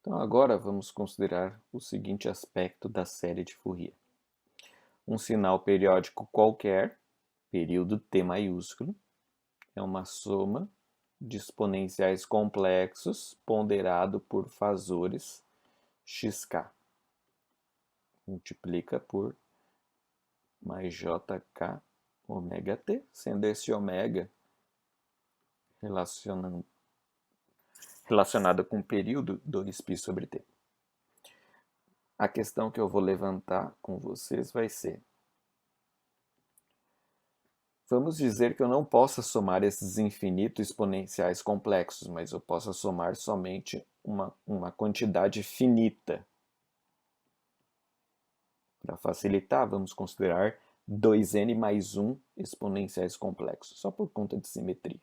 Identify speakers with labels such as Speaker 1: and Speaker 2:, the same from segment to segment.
Speaker 1: Então agora vamos considerar o seguinte aspecto da série de Fourier. Um sinal periódico qualquer, período T maiúsculo, é uma soma de exponenciais complexos ponderado por fazores xk. Multiplica por mais jk ômega t, sendo esse ômega relacionado com o período 2π sobre t. A questão que eu vou levantar com vocês vai ser: vamos dizer que eu não possa somar esses infinitos exponenciais complexos, mas eu possa somar somente uma quantidade finita. Para facilitar, vamos considerar 2n mais 1 exponenciais complexos, só por conta de simetria.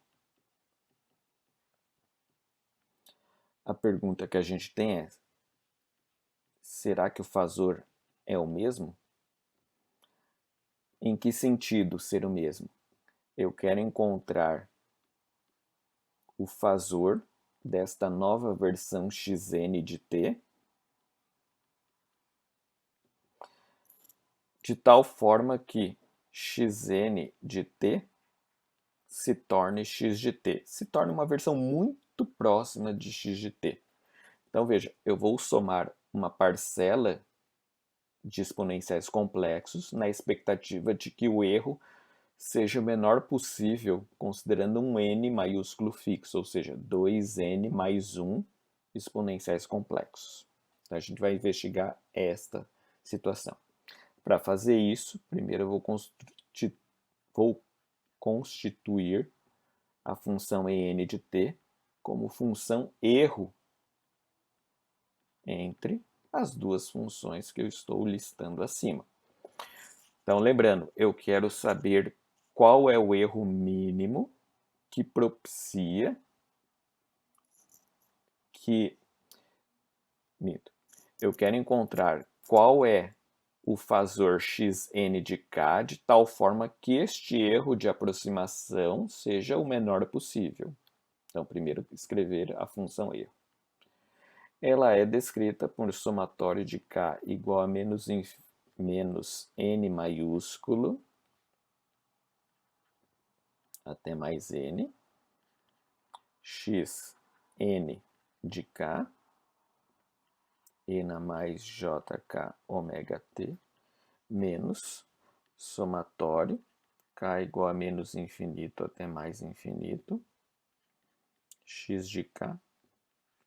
Speaker 1: A pergunta que a gente tem é: será que o fasor é o mesmo? Em que sentido ser o mesmo? Eu quero encontrar o fasor desta nova versão xn de t, de tal forma que xn de t se torne x de t, se torne uma versão muito próxima de x de t. Então veja, eu vou somar uma parcela de exponenciais complexos na expectativa de que o erro seja o menor possível, considerando um n maiúsculo fixo, ou seja, 2n mais 1 exponenciais complexos. Então, a gente vai investigar esta situação. Para fazer isso, primeiro eu vou constituir a função en de t como função erro entre as duas funções que eu estou listando acima. Então, lembrando, eu quero saber qual é o erro mínimo que propicia que... Eu quero encontrar qual é o fasor xn de k de tal forma que este erro de aproximação seja o menor possível. Então, primeiro escrever a função erro. Ela é descrita por somatório de k igual a menos n maiúsculo até mais n, x n de k, e na mais jk ômega t, menos somatório, k igual a menos infinito até mais infinito, x de k,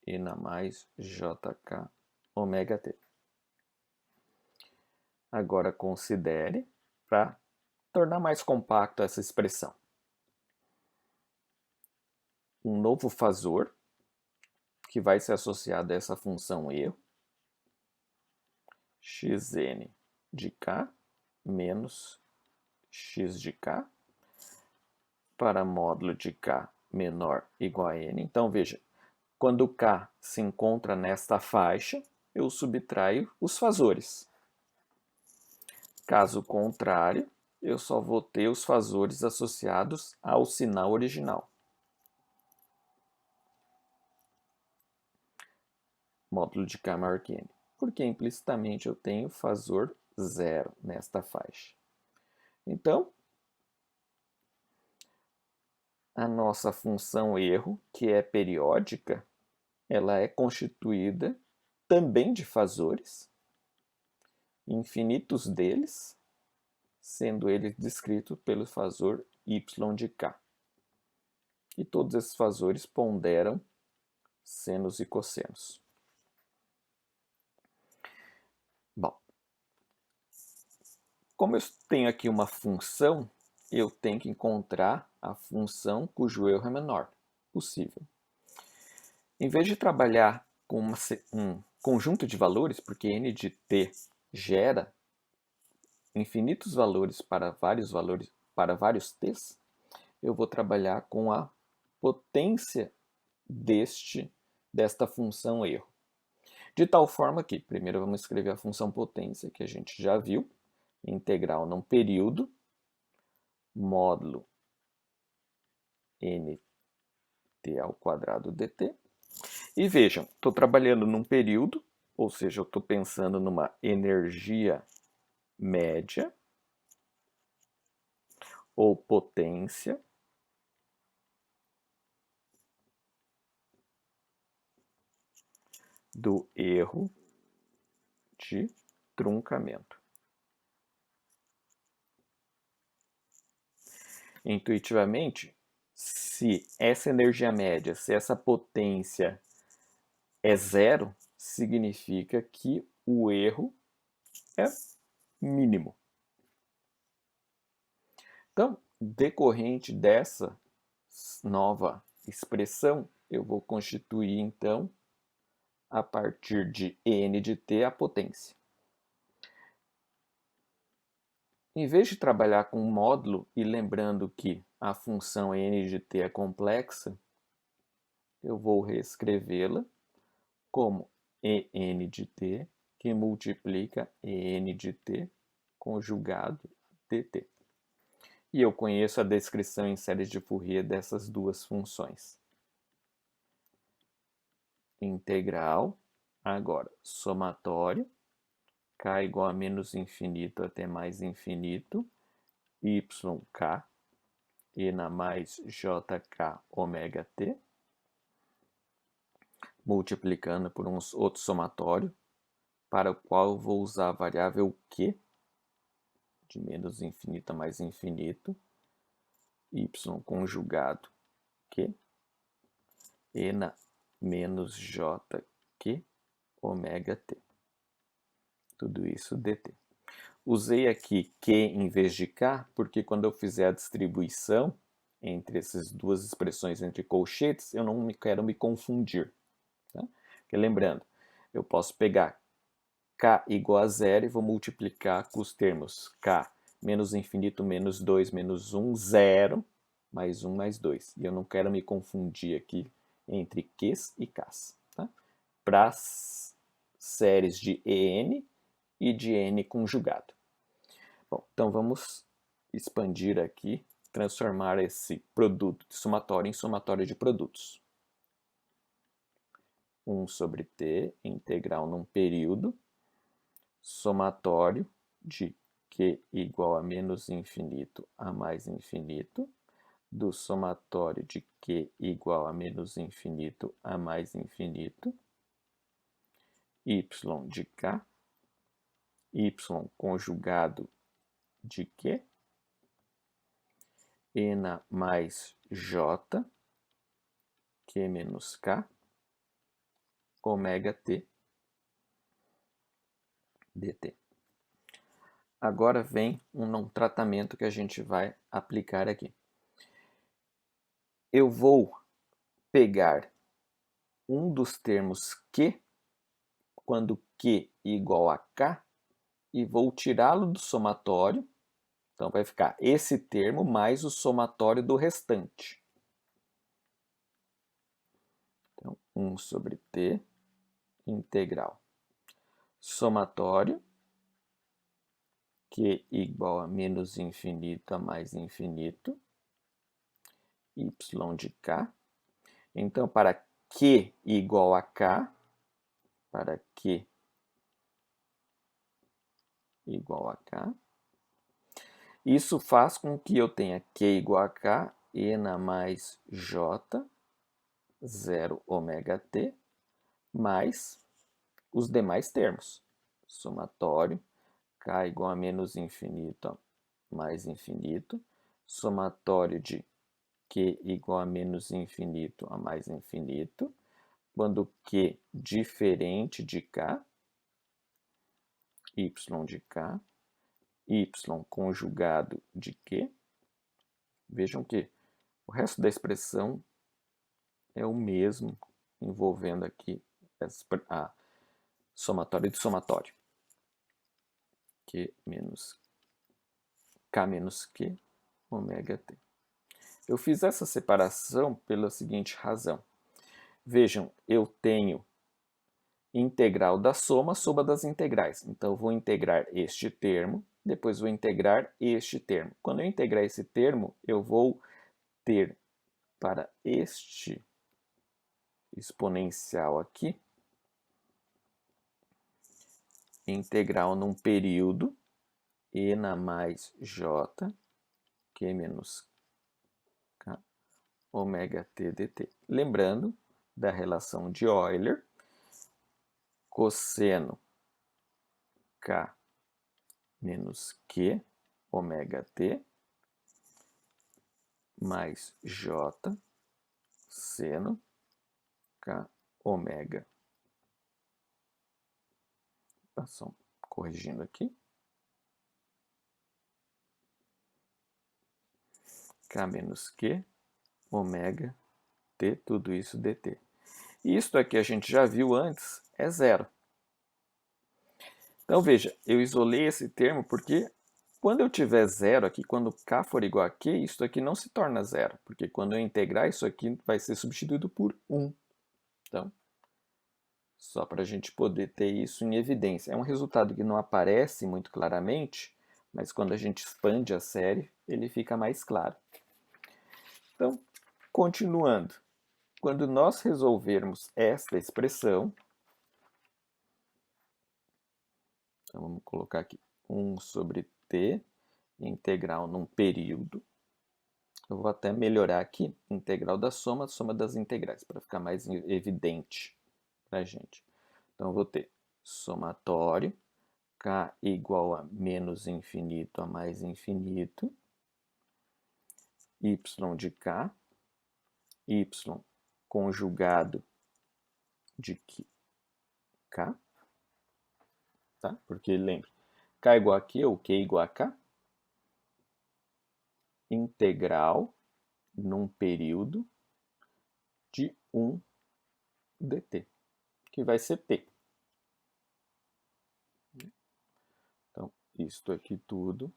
Speaker 1: e na mais jk ômega t. Agora considere, para tornar mais compacto essa expressão, um novo fasor que vai ser associado a essa função erro, xn de k menos x de k, para módulo de k menor igual a n. Então, veja, quando k se encontra nesta faixa, eu subtraio os fasores. Caso contrário, eu só vou ter os fasores associados ao sinal original. Módulo de k maior que n. Porque implicitamente eu tenho fasor zero nesta faixa. Então, a nossa função erro, que é periódica, ela é constituída também de fasores, infinitos deles, sendo ele descrito pelo fasor y de k. E todos esses fasores ponderam senos e cossenos. Bom, como eu tenho aqui uma função, eu tenho que encontrar a função cujo erro é menor possível. Em vez de trabalhar com um conjunto de valores, porque n de t gera infinitos valores para vários t's, eu vou trabalhar com a potência desta função erro. De tal forma que, primeiro vamos escrever a função potência, que a gente já viu, integral num período, módulo nt ao quadrado dt. E vejam, estou trabalhando num período, ou seja, eu estou pensando numa energia média ou potência do erro de truncamento. Intuitivamente, se essa energia média, se essa potência é zero, significa que o erro é mínimo. Então, decorrente dessa nova expressão, eu vou constituir, então, a partir de n de t a potência. Em vez de trabalhar com um módulo e lembrando que a função n de t é complexa, eu vou reescrevê-la como en de t, que multiplica en de t conjugado dt. E eu conheço a descrição em séries de Fourier dessas duas funções. Integral, agora, somatório, k igual a menos infinito até mais infinito, yk, e na mais jk ômega t, multiplicando por um outro somatório, para o qual eu vou usar a variável q, de menos infinito a mais infinito, y conjugado q, e na menos jq ômega t. Tudo isso dt. Usei aqui q em vez de k, porque quando eu fizer a distribuição entre essas duas expressões entre colchetes, eu não quero me confundir. Tá? Porque lembrando, eu posso pegar k igual a zero e vou multiplicar com os termos k menos infinito menos 2 menos 1, 0, mais 1 mais 2. E eu não quero me confundir aqui entre q's e k's. Tá? Para séries de en e de n conjugado. Bom, então vamos expandir aqui, transformar esse produto de somatório em somatório de produtos. 1 sobre t, integral num período, somatório de q igual a menos infinito a mais infinito, do somatório de q igual a menos infinito a mais infinito, y de k, y conjugado de q, n mais j, q menos k, ômega t, dt. Agora vem um tratamento que a gente vai aplicar aqui. Eu vou pegar um dos termos q, quando q igual a k, e vou tirá-lo do somatório. Então vai ficar esse termo mais o somatório do restante. Então, 1 sobre t, integral. Somatório, q igual a menos infinito a mais infinito, y de k. Então, para q igual a k, isso faz com que eu tenha q igual a k, n mais j, 0 ômega t, mais os demais termos. Somatório, k igual a menos infinito a mais infinito, somatório de q igual a menos infinito a mais infinito, quando q diferente de k, y de k, y conjugado de q. Vejam que o resto da expressão é o mesmo, envolvendo aqui a somatório de somatório. Q menos K, ômega t. Eu fiz essa separação pela seguinte razão. Vejam, eu tenho integral da soma sobre das integrais. Então, eu vou integrar este termo, depois vou integrar este termo. Quando eu integrar esse termo, eu vou ter para este exponencial aqui, integral num período, e na mais j, q menos k, ômega t dt. Lembrando da relação de Euler, cosseno k menos q, ômega t, mais j, seno k, ômega. Só corrigindo aqui. K menos Q, ômega, T, tudo isso dt. Isto aqui a gente já viu antes, é zero. Então veja, eu isolei esse termo porque quando eu tiver zero aqui, quando K for igual a Q, isso aqui não se torna zero, porque quando eu integrar, isso aqui vai ser substituído por 1. Então, só para a gente poder ter isso em evidência. É um resultado que não aparece muito claramente, mas quando a gente expande a série, ele fica mais claro. Então, continuando, quando nós resolvermos esta expressão, então vamos colocar aqui 1 sobre t, integral num período. Eu vou até melhorar aqui, integral da soma das integrais, para ficar mais evidente para a gente. Então, eu vou ter somatório, k igual a menos infinito a mais infinito, y de k, y conjugado de k, tá? Porque lembre, k igual a q ou q igual a k, integral num período de 1 dt, que vai ser t. Então, isto aqui tudo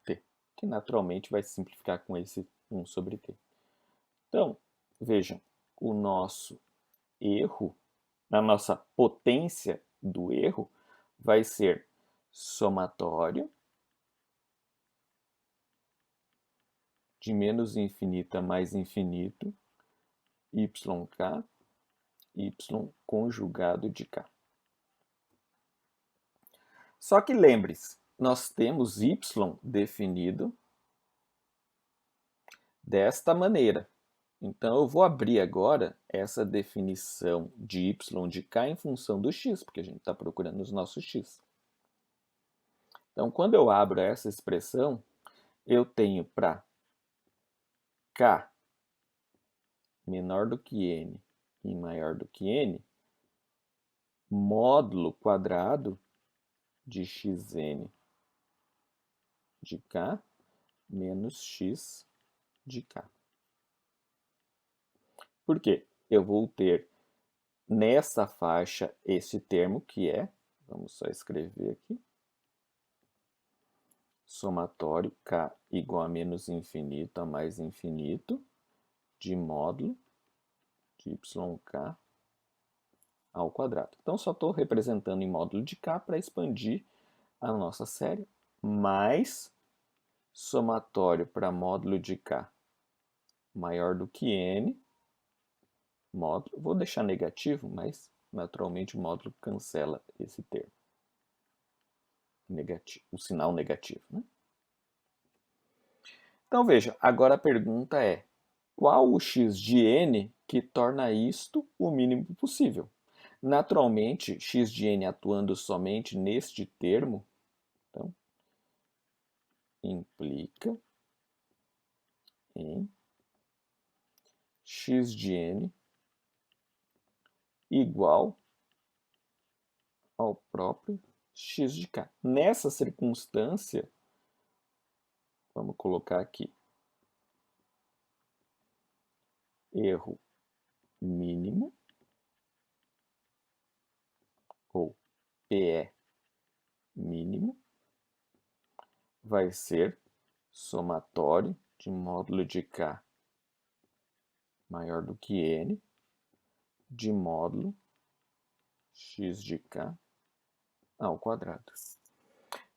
Speaker 1: t, que naturalmente vai simplificar com esse 1 sobre t. Então, vejam, o nosso erro, a nossa potência do erro vai ser somatório de menos infinito a mais infinito, yk, y conjugado de k. Só que lembre-se, nós temos y definido desta maneira. Então, eu vou abrir agora essa definição de y de k em função do x, porque a gente está procurando os nossos x. Então, quando eu abro essa expressão, eu tenho para k menor do que n e maior do que n, módulo quadrado de xn de k menos x de k. Por quê? Eu vou ter nessa faixa esse termo que é, vamos só escrever aqui, somatório k igual a menos infinito a mais infinito de módulo de yk ao quadrado. Então, só estou representando em módulo de k para expandir a nossa série, mais somatório para módulo de k maior do que n, módulo, vou deixar negativo, mas naturalmente o módulo cancela esse termo. Negativo, o sinal negativo, né? Então veja, agora a pergunta é, qual o x de n que torna isto o mínimo possível? Naturalmente, x de n atuando somente neste termo, então, implica em x de n igual ao próprio x de k. Nessa circunstância, vamos colocar aqui, erro mínimo, ou PE mínimo, vai ser somatório de módulo de k maior do que n, de módulo x de k ao quadrado.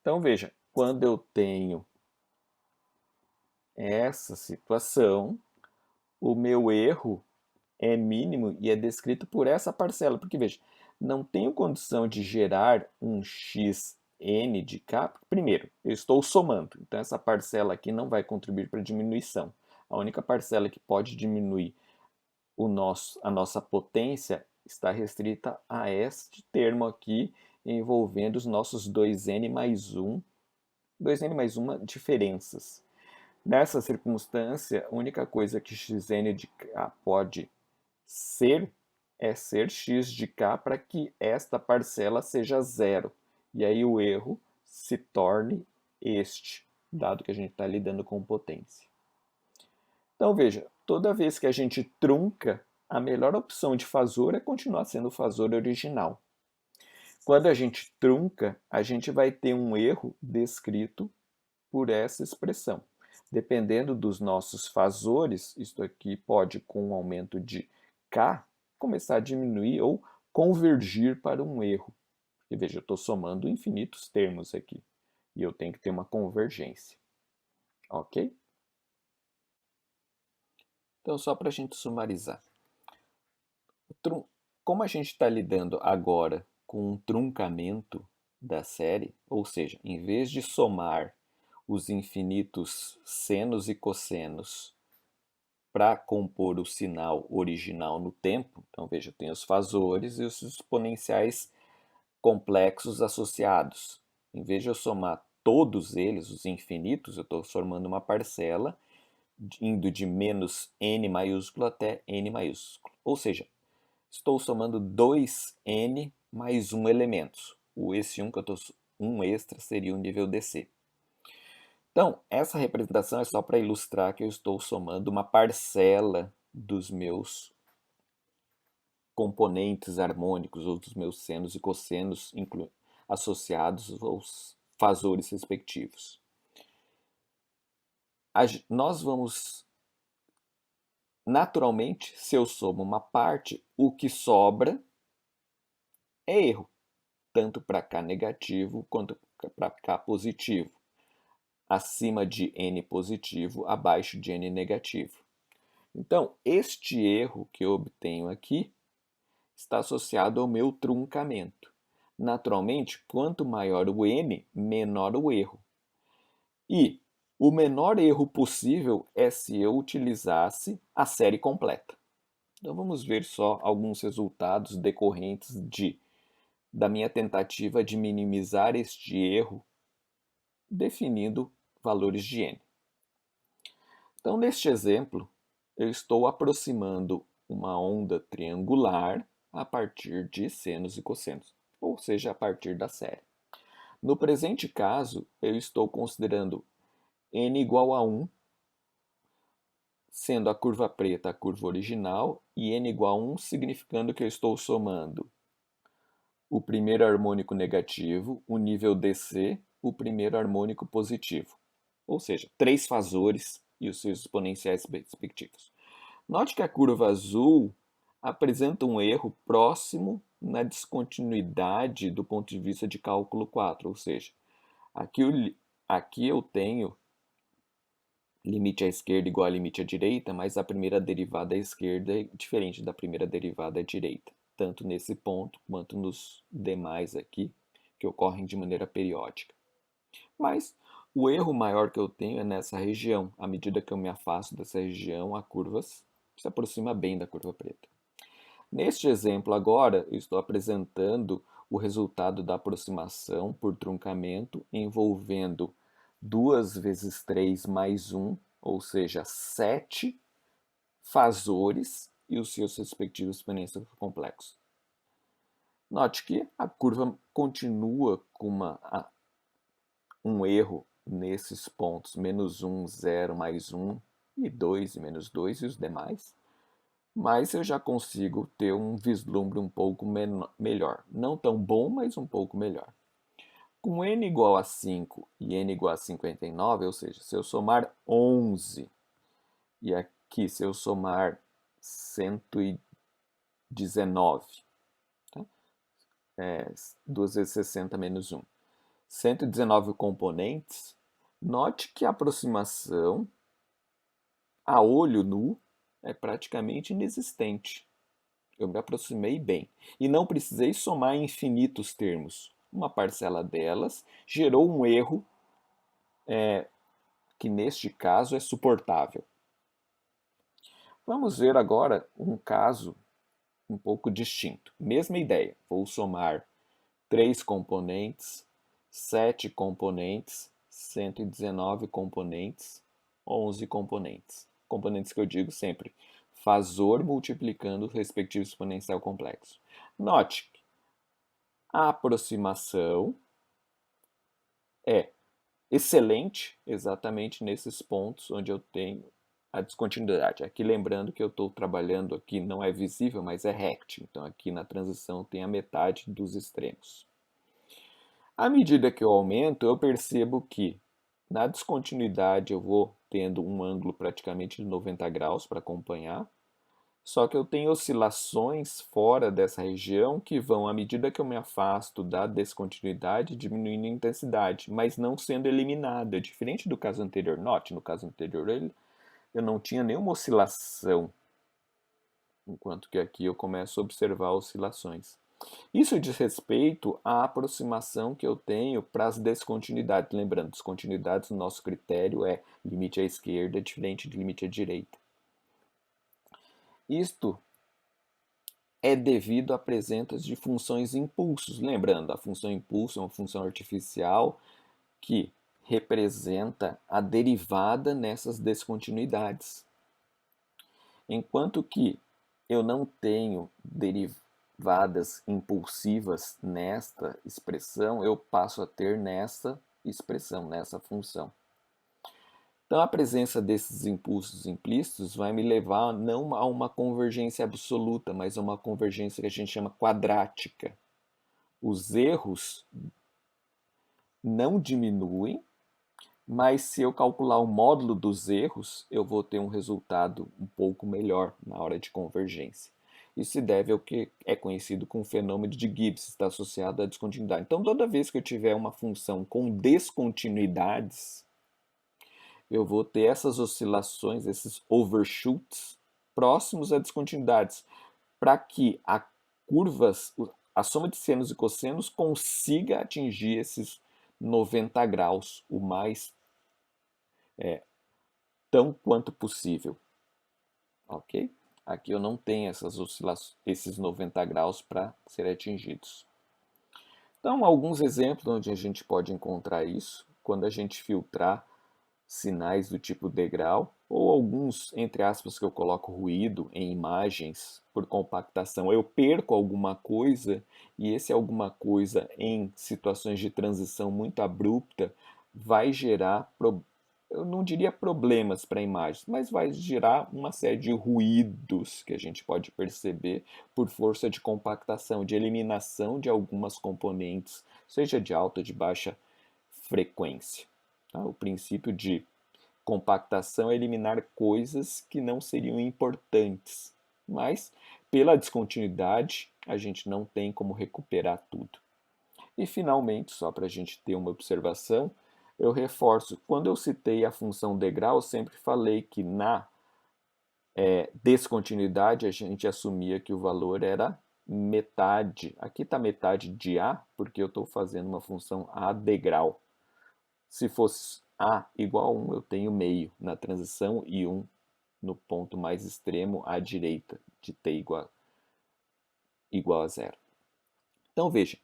Speaker 1: Então, veja, quando eu tenho essa situação, o meu erro é mínimo e é descrito por essa parcela, porque veja, não tenho condição de gerar um xn de k. Primeiro, eu estou somando, então essa parcela aqui não vai contribuir para a diminuição. A única parcela que pode diminuir a nossa potência está restrita a este termo aqui, envolvendo os nossos 2n mais 1, 2n mais 1 diferenças. Nessa circunstância, a única coisa que xn de k pode ser é ser x de k para que esta parcela seja zero. E aí o erro se torne este, dado que a gente está lidando com potência. Então veja, toda vez que a gente trunca, a melhor opção de fasor é continuar sendo o fasor original. Quando a gente trunca, a gente vai ter um erro descrito por essa expressão. Dependendo dos nossos fasores, isto aqui pode, com um aumento de k, começar a diminuir ou convergir para um erro. E veja, eu estou somando infinitos termos aqui. E eu tenho que ter uma convergência. Ok? Então, só para a gente sumarizar. Como a gente está lidando agora com um truncamento da série, ou seja, em vez de somar os infinitos senos e cossenos para compor o sinal original no tempo, então veja, tem os fasores e os exponenciais complexos associados. Em vez de eu somar todos eles, os infinitos, eu estou formando uma parcela indo de menos n maiúsculo até n maiúsculo. Ou seja, estou somando 2n mais 1 elementos. Esse 1 que eu estou, um extra seria o nível DC. Então, essa representação é só para ilustrar que eu estou somando uma parcela dos meus componentes harmônicos ou dos meus senos e cossenos associados aos fasores respectivos. Nós vamos, naturalmente, se eu somo uma parte, o que sobra é erro, tanto para K negativo quanto para K positivo. Acima de N positivo, abaixo de N negativo. Então, este erro que eu obtenho aqui está associado ao meu truncamento. Naturalmente, quanto maior o N, menor o erro. E o menor erro possível é se eu utilizasse a série completa. Então vamos ver só alguns resultados decorrentes da minha tentativa de minimizar este erro definindo valores de n. Então, neste exemplo, eu estou aproximando uma onda triangular a partir de senos e cossenos, ou seja, a partir da série. No presente caso, eu estou considerando n igual a 1, sendo a curva preta a curva original, e n igual a 1 significando que eu estou somando o primeiro harmônico negativo, o nível DC, o primeiro harmônico positivo. Ou seja, 3 fasores e os seus exponenciais respectivos. Note que a curva azul apresenta um erro próximo na descontinuidade do ponto de vista de cálculo 4, ou seja, aqui eu tenho limite à esquerda igual a limite à direita, mas a primeira derivada à esquerda é diferente da primeira derivada à direita, tanto nesse ponto quanto nos demais aqui, que ocorrem de maneira periódica. Mas o erro maior que eu tenho é nessa região. À medida que eu me afasto dessa região, a curva se aproxima bem da curva preta. Neste exemplo agora, eu estou apresentando o resultado da aproximação por truncamento envolvendo 2 vezes 3 mais 1, ou seja, 7 fasores e os seus respectivos exponenciais complexos. Note que a curva continua com um erro nesses pontos, menos 1, 0, mais 1, e 2 e menos 2 e os demais, mas eu já consigo ter um vislumbre um pouco melhor. Não tão bom, mas um pouco melhor. Com n igual a 5 e n igual a 59, ou seja, se eu somar 11 e aqui se eu somar 119, tá? 2 vezes 60 menos 1. 119 componentes, note que a aproximação a olho nu é praticamente inexistente. Eu me aproximei bem. E não precisei somar infinitos termos. Uma parcela delas gerou um erro que, neste caso, é suportável. Vamos ver agora um caso um pouco distinto. Mesma ideia. Vou somar 3 componentes, 7 componentes, 119 componentes, 11 componentes. Componentes que eu digo sempre, fazor multiplicando o respectivo exponencial complexo. Note que a aproximação é excelente exatamente nesses pontos onde eu tenho a descontinuidade. Aqui lembrando que eu estou trabalhando aqui, não é visível, mas é rect. Então aqui na transição tem a metade dos extremos. À medida que eu aumento, eu percebo que na descontinuidade eu vou tendo um ângulo praticamente de 90 graus para acompanhar, só que eu tenho oscilações fora dessa região que vão, à medida que eu me afasto da descontinuidade, diminuindo a intensidade, mas não sendo eliminada. Diferente do caso anterior. Note, no caso anterior eu não tinha nenhuma oscilação, enquanto que aqui eu começo a observar oscilações. Isso diz respeito à aproximação que eu tenho para as descontinuidades. Lembrando, descontinuidades no nosso critério é limite à esquerda diferente de limite à direita. Isto é devido à presença de funções impulsos. Lembrando, a função impulso é uma função artificial que representa a derivada nessas descontinuidades. Enquanto que eu não tenho derivadas impulsivas nesta expressão, eu passo a ter nessa expressão, nessa função. Então, a presença desses impulsos implícitos vai me levar não a uma convergência absoluta, mas a uma convergência que a gente chama quadrática. Os erros não diminuem, mas se eu calcular o módulo dos erros, eu vou ter um resultado um pouco melhor na hora de convergência. Isso se deve ao que é conhecido como fenômeno de Gibbs, está associado à descontinuidade. Então, toda vez que eu tiver uma função com descontinuidades, eu vou ter essas oscilações, esses overshoots, próximos a descontinuidades, para que a soma de senos e cossenos consiga atingir esses 90 graus, o mais tão quanto possível. Ok? Aqui eu não tenho essas oscilações, esses 90 graus para serem atingidos. Então, alguns exemplos onde a gente pode encontrar isso, quando a gente filtrar sinais do tipo degrau, ou alguns, entre aspas, que eu coloco ruído em imagens por compactação. Eu perco alguma coisa e esse alguma coisa em situações de transição muito abrupta vai gerar, eu não diria problemas para imagens, mas vai gerar uma série de ruídos que a gente pode perceber por força de compactação, de eliminação de algumas componentes, seja de alta ou de baixa frequência. Tá? O princípio de compactação é eliminar coisas que não seriam importantes, mas pela descontinuidade a gente não tem como recuperar tudo. E finalmente, só para a gente ter uma observação, eu reforço, quando eu citei a função degrau, eu sempre falei que na descontinuidade a gente assumia que o valor era metade. Aqui está metade de A, porque eu estou fazendo uma função A degrau. Se fosse A igual a 1, eu tenho meio na transição e 1 no ponto mais extremo à direita de t igual a zero. Então veja,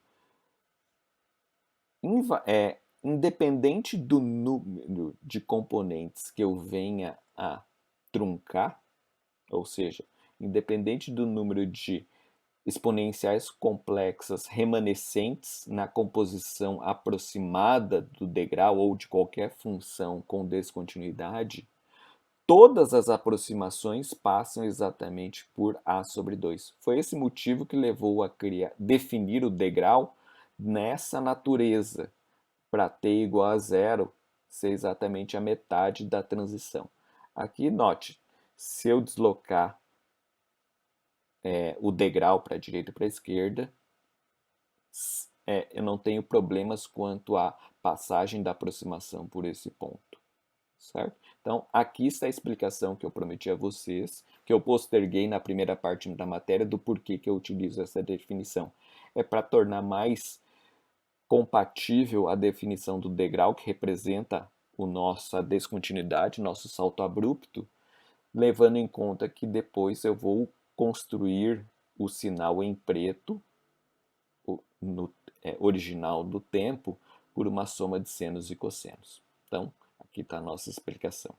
Speaker 1: independente do número de componentes que eu venha a truncar, ou seja, independente do número de exponenciais complexas remanescentes na composição aproximada do degrau ou de qualquer função com descontinuidade, todas as aproximações passam exatamente por A sobre 2. Foi esse motivo que levou a definir o degrau nessa natureza, para t igual a zero ser exatamente a metade da transição. Aqui, note, se eu deslocar o degrau para a direita e para a esquerda, eu não tenho problemas quanto à passagem da aproximação por esse ponto. Certo? Então, aqui está a explicação que eu prometi a vocês, que que eu posterguei na primeira parte da matéria do porquê que eu utilizo essa definição. É para tornar mais compatível a definição do degrau, que representa a nossa descontinuidade, nosso salto abrupto, levando em conta que depois eu vou construir o sinal em preto, no original do tempo, por uma soma de senos e cossenos. Então, aqui está a nossa explicação.